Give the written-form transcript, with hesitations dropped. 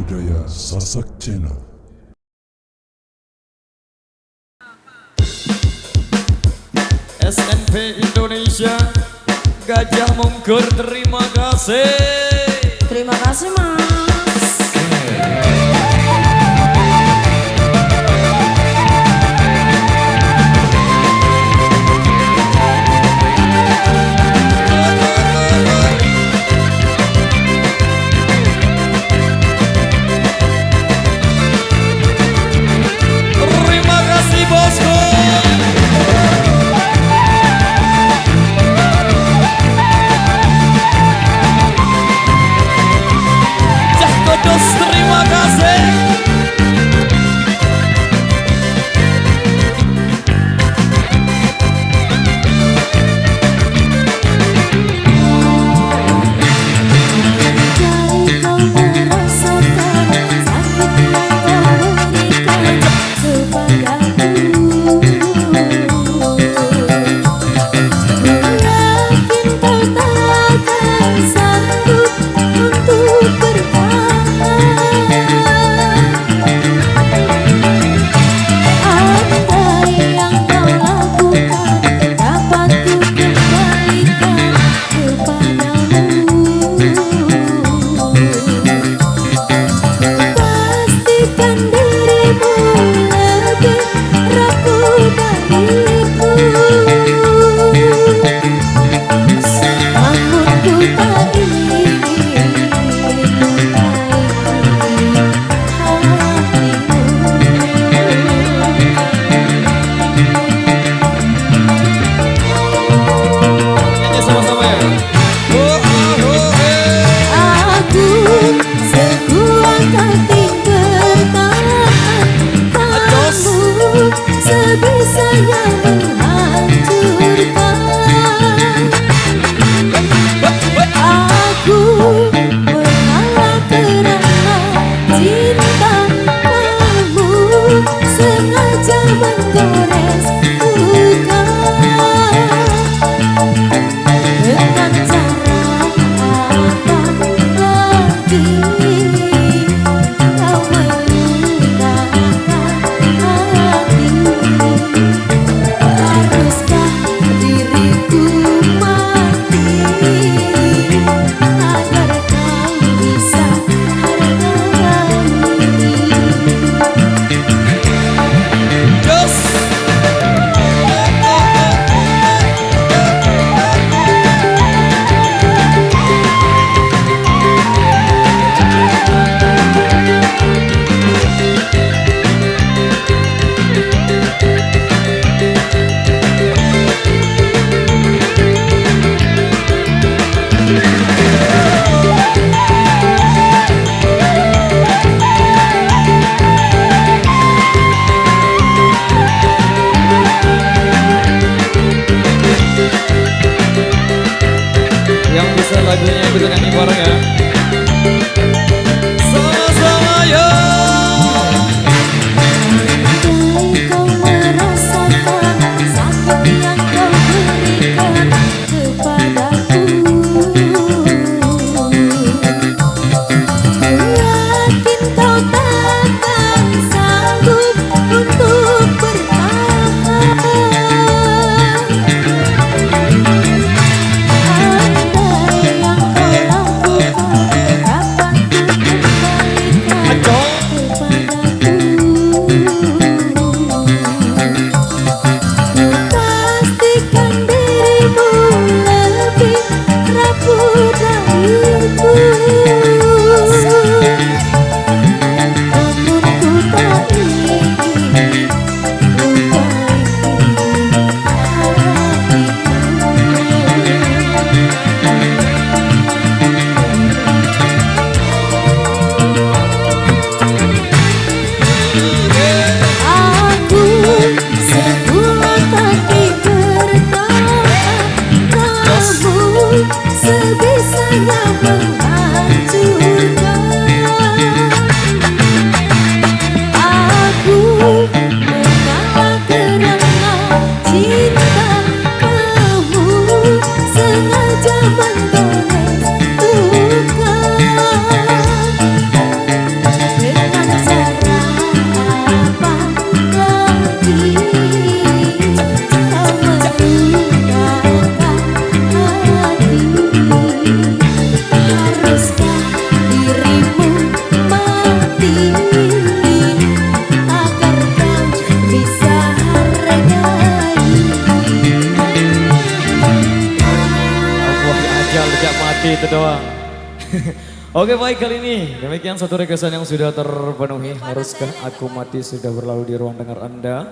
budaya Sasak Channel. SNP Indonesia Gajah Mungkur, terima kasih. Terima kasih Mas. Terima kasih bosku. Cah Kudus, terima kasih. Sebisanya menghancurkan. Aku mengalah karena cintamu, sengaja menggores luka dengan cara apa lagi kau menggunakan hati. Haruskah diriku mati agar kau bisa hargai? Yes. Yang bisa lagunya kita nyanyi bareng ya. Sama-sama ya. Andai kau merasakan sakit yang kau berikan kepadaku, yakin kau takkan sanggup untuk bertahan. Andai yang kau lakukan dapat itu doang. Oke baik kali ini demikian satu requestan yang sudah terpenuhi. Haruskah aku mati sudah berlalu di ruang dengar Anda.